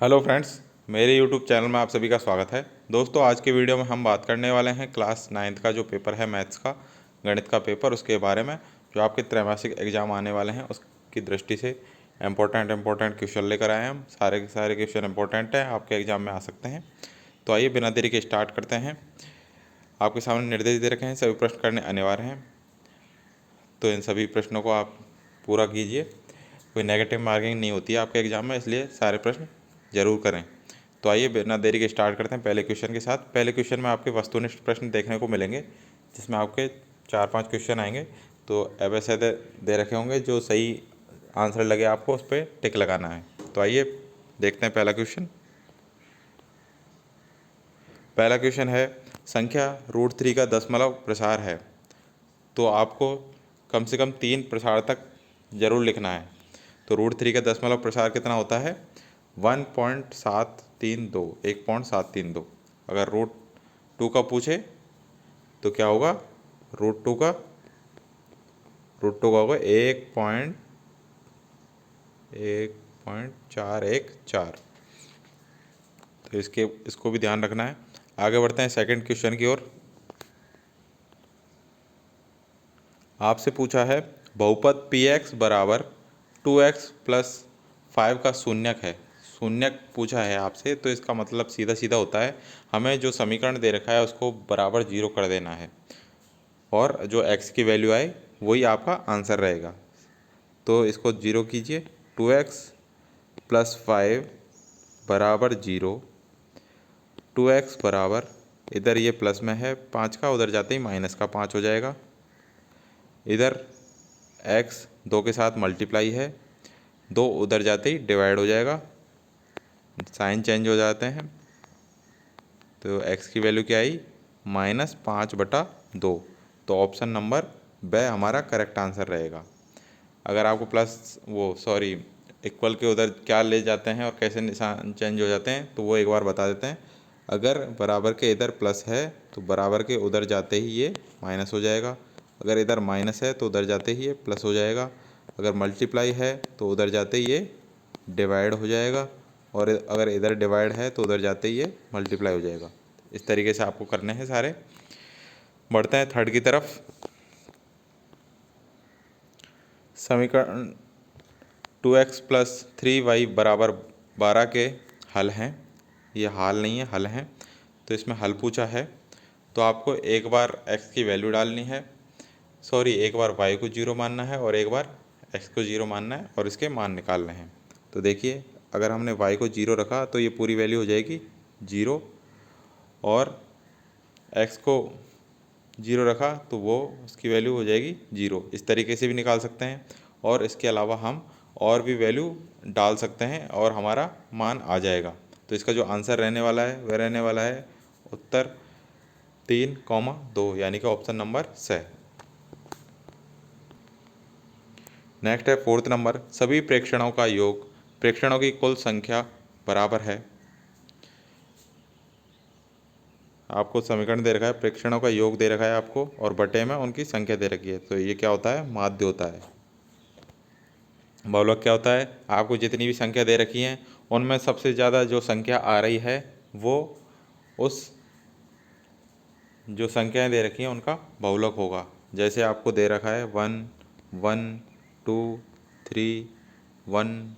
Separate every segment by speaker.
Speaker 1: Hello friends, मेरे YouTube channel में आप सभी का स्वागत है। दोस्तों, आज के वीडियो में हम बात करने वाले हैं क्लास 9th का जो पेपर है मैथ्स का, गणित का पेपर, उसके बारे में। जो आपके त्रैमासिक एग्जाम आने वाले हैं उसकी दृष्टि से इम्पोर्टेंट क्वेश्चन लेकर आए हैं हम। सारे के सारे क्वेश्चन इंपॉर्टेंट हैं, आपके एग्जाम में आ सकते हैं। तो आइए बिना देरी के स्टार्ट करते हैं। आपके सामने निर्देश दे रखे हैं, सभी प्रश्न करने अनिवार्य हैं, तो इन सभी प्रश्नों को आप पूरा कीजिए। कोई नेगेटिव मार्किंग नहीं होती है आपके एग्ज़ाम में, इसलिए सारे प्रश्न जरूर करें। तो आइए बिना देरी के स्टार्ट करते हैं पहले क्वेश्चन के साथ। पहले क्वेश्चन में आपके वस्तुनिष्ठ प्रश्न देखने को मिलेंगे, जिसमें आपके 4-5 क्वेश्चन आएंगे। तो अब ऐसे दे रखे होंगे, जो सही आंसर लगे आपको उस पर टिक लगाना है। तो आइए देखते हैं पहला क्वेश्चन। पहला क्वेश्चन है, संख्या √3 का दशमलव प्रसार है, तो आपको कम से कम 3 प्रसार तक जरूर लिखना है। तो √3 का दशमलव प्रसार कितना होता है? 1.732, 1.732। अगर √2 का पूछे तो क्या होगा? √2 का होगा 1.414। तो इसको भी ध्यान रखना है। आगे बढ़ते हैं सेकंड क्वेश्चन की ओर। आपसे पूछा है, बहुपद px बराबर 2x + 5 का शून्यक है। शून्यक पूछा है आपसे, तो इसका मतलब सीधा सीधा होता है, हमें जो समीकरण दे रखा है उसको बराबर 0 कर देना है, और जो x की वैल्यू आए वही आपका आंसर रहेगा। तो इसको 0 कीजिए। 2x + 5 बराबर 0। 2x बराबर, इधर ये प्लस में है 5 का, उधर जाते ही माइनस का 5 हो जाएगा। इधर x 2 के साथ मल्टीप्लाई है, 2 उधर जाते ही डिवाइड हो जाएगा, साइन चेंज हो जाते हैं। तो x की वैल्यू क्या आई? -5/2। तो ऑप्शन नंबर ब हमारा करेक्ट आंसर रहेगा। अगर आपको इक्वल के उधर क्या ले जाते हैं और कैसे निशान चेंज हो जाते हैं, तो वो एक बार बता देते हैं। अगर बराबर के इधर प्लस है तो बराबर के उधर जाते ही ये माइनस हो जाएगा। अगर इधर माइनस है तो उधर जाते ही ये प्लस हो जाएगा। अगर मल्टीप्लाई है तो उधर जाते ही ये डिवाइड हो जाएगा, और अगर इधर डिवाइड है तो उधर जाते ही ये मल्टीप्लाई हो जाएगा। इस तरीके से आपको करने हैं सारे। बढ़ते हैं थर्ड की तरफ। समीकरण 2x + 3y बराबर 12 के हल हैं। ये हाल नहीं है, हल हैं। तो इसमें हल पूछा है, तो आपको एक बार x की वैल्यू डालनी है, एक बार y को 0 मानना है और एक बार x को 0 मानना है, और इसके मान निकालने हैं। तो देखिए, अगर हमने y को 0 रखा तो ये पूरी वैल्यू हो जाएगी 0, और x को 0 रखा तो वो उसकी वैल्यू हो जाएगी 0। इस तरीके से भी निकाल सकते हैं, और इसके अलावा हम और भी वैल्यू डाल सकते हैं और हमारा मान आ जाएगा। तो इसका जो आंसर रहने वाला है वह रहने वाला है उत्तर 3,2, यानी कि ऑप्शन नंबर स। नेक्स्ट है फोर्थ नंबर, सभी प्रेक्षणों का योग प्रेक्षणों की कुल संख्या बराबर है। आपको समीकरण दे रखा है, प्रेक्षणों का योग दे रखा है आपको, और बटे में उनकी संख्या दे रखी है। तो ये क्या होता है? माध्य होता है। बहुलक क्या होता है? आपको जितनी भी संख्या दे रखी हैं उनमें सबसे ज़्यादा जो संख्या आ रही है वो उस जो संख्याएं दे रखी हैं उनका बहुलक होगा। जैसे आपको दे रखा है 1 1 2 3 1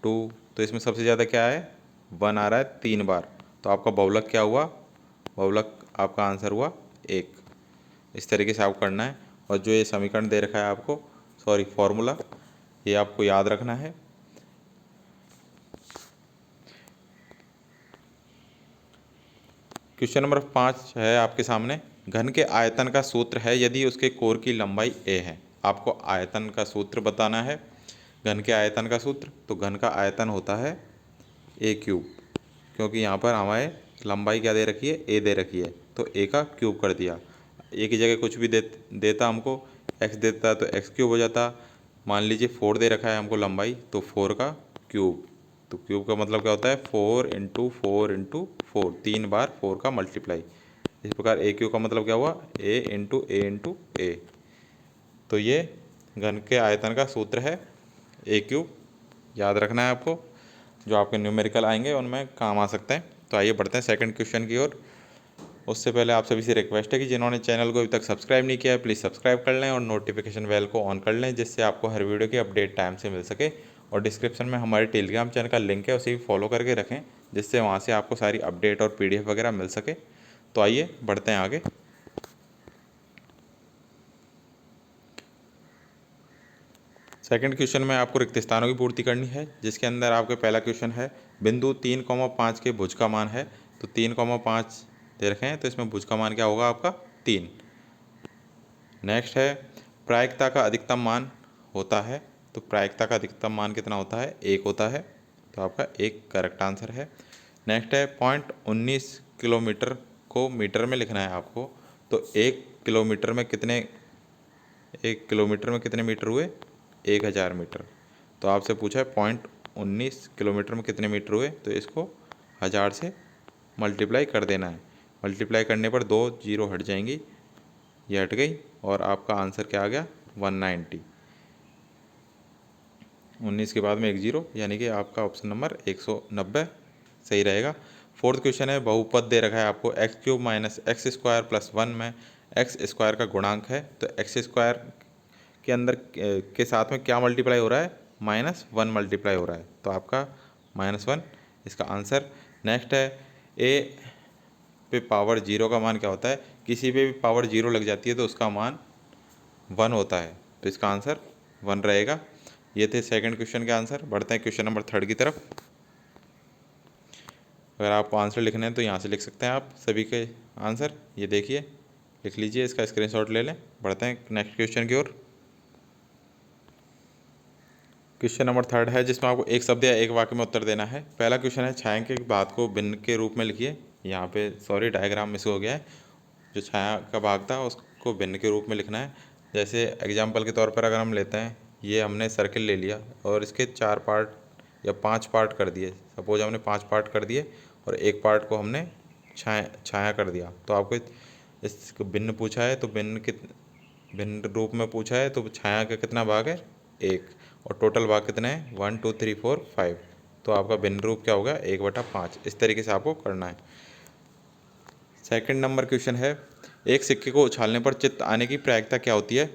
Speaker 1: 2, तो इसमें सबसे ज़्यादा क्या है? 1 आ रहा है 3 बार। तो आपका बहुलक क्या हुआ? बहुलक आपका आंसर हुआ 1। इस तरीके से आपको करना है। और जो ये समीकरण दे रखा है आपको, फॉर्मूला, ये आपको याद रखना है। क्वेश्चन नंबर 5 है आपके सामने, घन के आयतन का सूत्र है यदि उसके कोर की लंबाई a है। आपको आयतन का सूत्र बताना है। घन के आयतन का सूत्र, तो घन का आयतन होता है a³, क्योंकि यहाँ पर हमारे लंबाई क्या दे रखी है? a दे रखी है, तो a का क्यूब कर दिया। a की जगह कुछ भी देता हमको, x देता तो x³ हो जाता। मान लीजिए 4 दे रखा है हमको लंबाई, तो 4 का क्यूब। तो क्यूब का मतलब क्या होता है? 4 × 4 × 4, 3 बार 4 का मल्टीप्लाई। इस प्रकार a³ का मतलब क्या हुआ? a × a × a। तो ये घन के आयतन का सूत्र है a³, याद रखना है आपको। जो आपके न्यूमेरिकल आएंगे उनमें काम आ सकते हैं। तो आइए बढ़ते हैं सेकंड क्वेश्चन की ओर। उससे पहले आप सभी से रिक्वेस्ट है कि जिन्होंने चैनल को अभी तक सब्सक्राइब नहीं किया है प्लीज़ सब्सक्राइब कर लें और नोटिफिकेशन बेल को ऑन कर लें, जिससे आपको हर वीडियो की अपडेट टाइम से मिल सके। और डिस्क्रिप्शन में हमारे टेलीग्राम चैनल का लिंक है, उसे भी फॉलो करके रखें, जिससे वहाँ से आपको सारी अपडेट और PDF वगैरह मिल सके। तो आइए बढ़ते हैं आगे। सेकंड क्वेश्चन में आपको रिक्त स्थानों की पूर्ति करनी है, जिसके अंदर आपके पहला क्वेश्चन है बिंदु 3,5 के भुज का मान है। तो 3,5 दे रखे हैं, तो इसमें भुज का मान क्या होगा आपका 3। नेक्स्ट है प्रायिकता का अधिकतम मान होता है। तो प्रायिकता का अधिकतम मान कितना होता है 1 होता है, तो आपका 1 करेक्ट आंसर है। नेक्स्ट है 0.19 किलोमीटर को मीटर में लिखना है आपको। तो 1 किलोमीटर में कितने मीटर हुए 1000 मीटर। तो आपसे पूछा है 0.19 किलोमीटर में कितने मीटर हुए, तो इसको 1000 से मल्टीप्लाई कर देना है। मल्टीप्लाई करने पर 2 जीरो हट जाएंगी, ये हट गई और आपका आंसर क्या आ गया 190। 19 के बाद में 1 जीरो, यानी कि आपका ऑप्शन नंबर 190 सही रहेगा। फोर्थ क्वेश्चन है बहुपद दे रखा है आपको x³ माइनस x² प्लस 1 में x² का गुणांक है। तो x² के अंदर के साथ में क्या मल्टीप्लाई हो रहा है -1 मल्टीप्लाई हो रहा है, तो आपका -1 इसका आंसर। नेक्स्ट है a पे पावर 0 का मान क्या होता है। किसी पे भी पावर 0 लग जाती है तो उसका मान 1 होता है, तो इसका आंसर 1 रहेगा। ये थे सेकंड क्वेश्चन के आंसर। बढ़ते हैं क्वेश्चन नंबर 3 की तरफ। अगर आपको आंसर लिखने हैं तो यहाँ से लिख सकते हैं आप सभी के आंसर। ये देखिए लिख लीजिए, इसका स्क्रीनशॉट ले लें। बढ़ते हैं नेक्स्ट क्वेश्चन की ओर। क्वेश्चन नंबर 3 है, जिसमें आपको एक शब्द या एक वाक्य में उत्तर देना है। पहला क्वेश्चन है छायांकित भाग को भिन्न के रूप में लिखिए। यहाँ पे सॉरी डायग्राम मिस हो गया है, जो छाया का भाग था उसको भिन्न के रूप में लिखना है। जैसे एग्जाम्पल के तौर पर अगर हम लेते हैं, ये हमने सर्किल ले लिया और इसके 4 पार्ट या 5 पार्ट कर दिए। सपोज हमने 5 पार्ट कर दिए और एक पार्ट को हमने छाया कर दिया। तो आपको इसको भिन्न पूछा है, तो भिन्न रूप में पूछा है, तो छाया का कितना भाग है 1 और टोटल भाग कितने हैं 1 2 3 4 5। तो आपका भिन्न रूप क्या होगा 1/5। इस तरीके से आपको करना है। सेकंड नंबर क्वेश्चन है एक सिक्के को उछालने पर चित्त आने की प्रायिकता क्या होती है।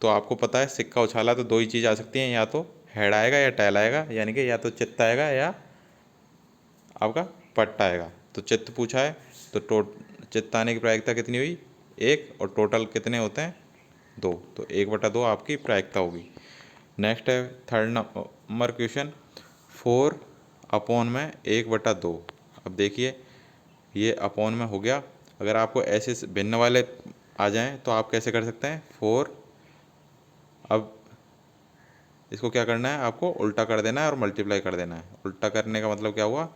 Speaker 1: तो आपको पता है सिक्का उछाला तो 2 ही चीज़ आ सकती हैं, या तो हेड आएगा या टेल आएगा, यानी कि या तो चित्त आएगा या आपका पट्ट आएगा। तो चित्त पूछा है, तो चित्त आने की प्रायिकता कितनी हुई 1 और टोटल कितने होते हैं 2, तो 1/2 आपकी प्रायिकता होगी। नेक्स्ट है थर्ड नंबर क्वेश्चन 4 अपॉन में 1/2। अब देखिए ये अपॉन में हो गया। अगर आपको ऐसे भिन्न वाले आ जाएं तो आप कैसे कर सकते हैं 4, अब इसको क्या करना है आपको उल्टा कर देना है और मल्टीप्लाई कर देना है। उल्टा करने का मतलब क्या हुआ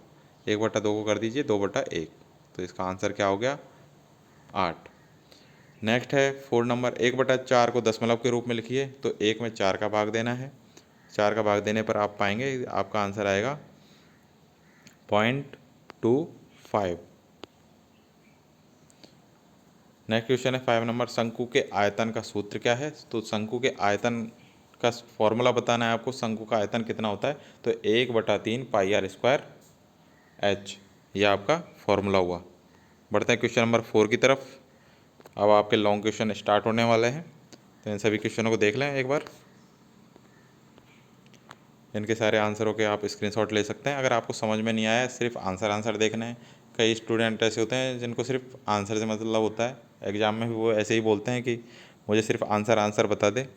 Speaker 1: 1/2 को कर दीजिए 2/1, तो इसका आंसर क्या हो गया 8। नेक्स्ट है 4 नंबर 1/4 को दशमलव के रूप में लिखिए। तो 1 में 4 का भाग देना है। 4 का भाग देने पर आप पाएंगे आपका आंसर आएगा 0.25। नेक्स्ट क्वेश्चन है 5 नंबर शंकु के आयतन का सूत्र क्या है। तो शंकु के आयतन का फॉर्मूला बताना है आपको। शंकु का आयतन कितना होता है, तो 1/3 πr² h, यह आपका फॉर्मूला हुआ। बढ़ते हैं क्वेश्चन नंबर 4 की तरफ। अब आपके लॉन्ग क्वेश्चन स्टार्ट होने वाले हैं, तो इन सभी क्वेश्चनों को देख लें एक बार। इनके सारे आंसरों के आप स्क्रीनशॉट ले सकते हैं। अगर आपको समझ में नहीं आया सिर्फ आंसर देखना है। कई स्टूडेंट ऐसे होते हैं जिनको सिर्फ आंसर से मतलब होता है, एग्ज़ाम में भी वो ऐसे ही बोलते हैं कि मुझे सिर्फ आंसर बता दे,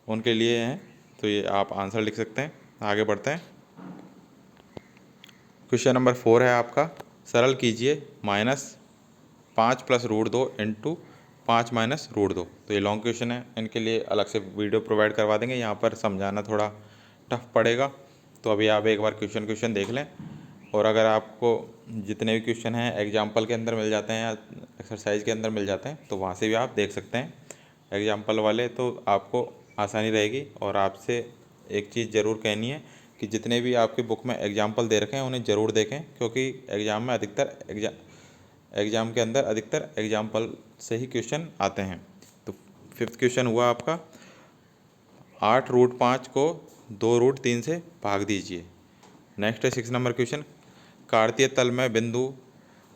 Speaker 1: उनके लिए हैं। तो ये आप आंसर लिख सकते हैं। आगे बढ़ते हैं। क्वेश्चन नंबर 4 है आपका, सरल कीजिए -5 + √2 इंटू 5 - √2। तो ये लॉन्ग क्वेश्चन है, इनके लिए अलग से वीडियो प्रोवाइड करवा देंगे। यहाँ पर समझाना थोड़ा टफ पड़ेगा, तो अभी आप एक बार क्वेश्चन देख लें। और अगर आपको जितने भी क्वेश्चन हैं एग्जाम्पल के अंदर मिल जाते हैं या एक्सरसाइज के अंदर मिल जाते हैं, तो वहाँ से भी आप देख सकते हैं एग्जाम्पल वाले, तो आपको आसानी रहेगी। और आपसे एक चीज़ ज़रूर कहनी है कि जितने भी आपकी बुक में एग्जाम्पल दे रखे हैं उन्हें ज़रूर देखें, क्योंकि एग्ज़ाम में एग्ज़ाम के अंदर अधिकतर एग्जाम्पल से ही क्वेश्चन आते हैं। तो 5th क्वेश्चन हुआ आपका 8 √5 को 2 √3 से भाग दीजिए। नेक्स्ट है 6 नंबर क्वेश्चन, कार्तीय तल में बिंदु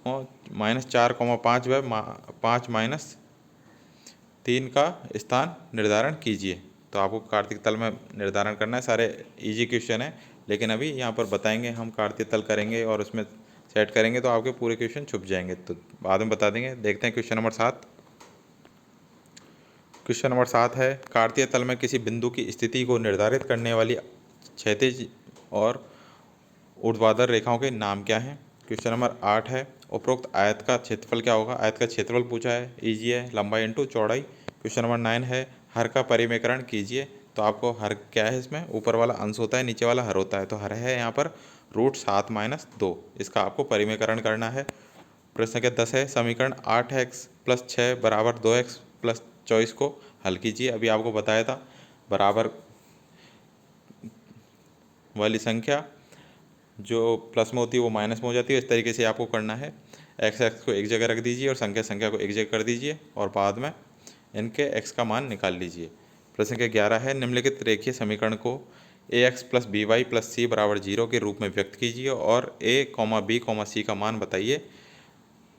Speaker 1: -4, 5 व 5-3 का स्थान निर्धारण कीजिए। तो आपको कार्तीय तल में निर्धारण करना है। सारे इजी क्वेश्चन है, लेकिन अभी यहाँ पर बताएंगे हम कार्तीय तल करेंगे और उसमें सेट करेंगे तो आपके पूरे क्वेश्चन छुप जाएंगे, तो बाद में बता देंगे। देखते हैं क्वेश्चन नंबर 7। क्वेश्चन नंबर 7 है, कार्तीय तल में किसी बिंदु की स्थिति को निर्धारित करने वाली क्षैतिज और ऊर्ध्वाधर रेखाओं के नाम क्या हैं। क्वेश्चन नंबर 8 है, उपरोक्त आयत का क्षेत्रफल क्या होगा। आयत का क्षेत्रफल पूछा है, इजी है, लंबाई इंटू चौड़ाई। क्वेश्चन नंबर 9 है, हर का परिमेकरण कीजिए। तो आपको हर क्या है, इसमें ऊपर वाला अंश होता है, नीचे वाला हर होता है। तो हर है यहाँ पर √7 - 2, इसका आपको परिमेकरण करना है। प्रश्न संख्या 10 है, समीकरण 8x + 6 = 2x + 24 को हल कीजिए। अभी आपको बताया था, बराबर वाली संख्या जो प्लस में होती है वो माइनस में हो जाती है। इस तरीके से आपको करना है, एक्स को एक जगह रख दीजिए और संख्या को एक जगह कर दीजिए और बाद में इनके x का मान निकाल लीजिए। प्रश्न संख्या 11 है, निम्नलिखित रेखीय समीकरण को ax + by + c = 0 के रूप में व्यक्त कीजिए और a, b, c का मान बताइए।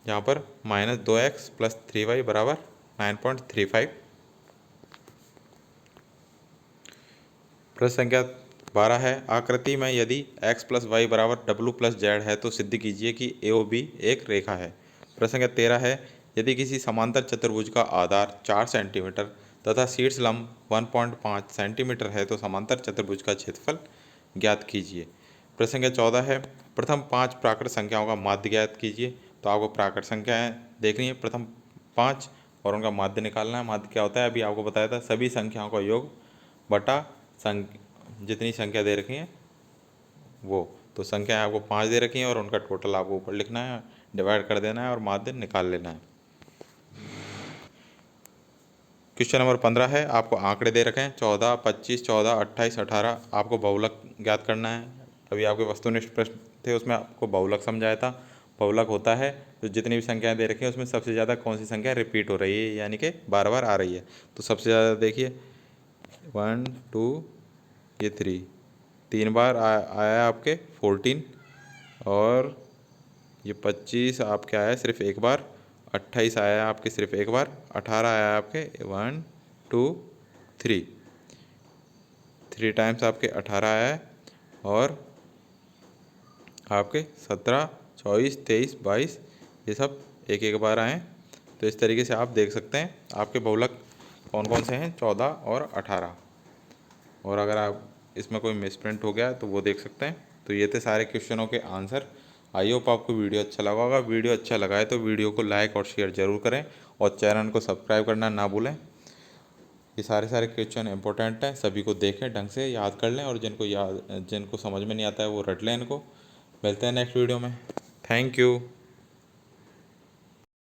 Speaker 1: जहाँ पर -2x + 3y = 9.35। प्रश्न संख्या 12 है, आकृति में यदि x + y = w + z है तो सिद्ध कीजिए कि AOB एक रेखा है। प्रश्न संख्या 13 है, यदि किसी समांतर चतुर्भुज का आधार 4 सेंटीमीटर तथा शीर्ष लंब 1.5 सेंटीमीटर है तो समांतर चतुर्भुज का क्षेत्रफल ज्ञात कीजिए। प्रश्न संख्या 14 है, प्रथम 5 प्राकृत संख्याओं का माध्य ज्ञात कीजिए। तो आपको प्राकृत संख्याएं देखनी है, प्रथम 5, और उनका माध्य निकालना है। माध्य क्या होता है, अभी आपको बताया था, सभी संख्याओं का योग बटा जितनी संख्या दे रखी है वो। तो संख्या आपको 5 दे रखी हैं और उनका टोटल आपको ऊपर लिखना है, डिवाइड कर देना है और माध्य निकाल लेना है। क्वेश्चन नंबर 15 है, आपको आंकड़े दे रखे हैं 14, 25, 14, 28, 18। आपको बहुलक ज्ञात करना है। अभी आपके वस्तुनिष्ठ प्रश्न थे, उसमें आपको बहुलक समझाया था। बहुलक होता है तो जितनी भी संख्याएं दे रखी हैं उसमें सबसे ज़्यादा कौन सी संख्या रिपीट हो रही है, यानी कि बार बार आ रही है। तो सबसे ज़्यादा देखिए 1, 2, ये 3 बार आया आपके 14, और ये 25 आपके आया सिर्फ एक बार, 28 आया आपके सिर्फ एक बार, 18 आया आपके 1, 2, 3 टाइम्स आपके 18 आया है, और आपके 17, 24, 23, 22 ये सब एक एक बार आए। तो इस तरीके से आप देख सकते हैं आपके बहुलक कौन कौन से हैं, 14 और 18। और अगर आप इसमें कोई मिसप्रिंट हो गया तो वो देख सकते हैं। तो ये थे सारे क्वेश्चनों के आंसर। आई होप आपको वीडियो अच्छा लगा होगा। वीडियो अच्छा लगा है तो वीडियो को लाइक और शेयर ज़रूर करें और चैनल को सब्सक्राइब करना ना भूलें। ये सारे क्वेश्चन इंपॉर्टेंट हैं, सभी को देखें, ढंग से याद कर लें, और जिनको समझ में नहीं आता है वो रट लें इनको। मिलते हैं नेक्स्ट वीडियो में। Thank you.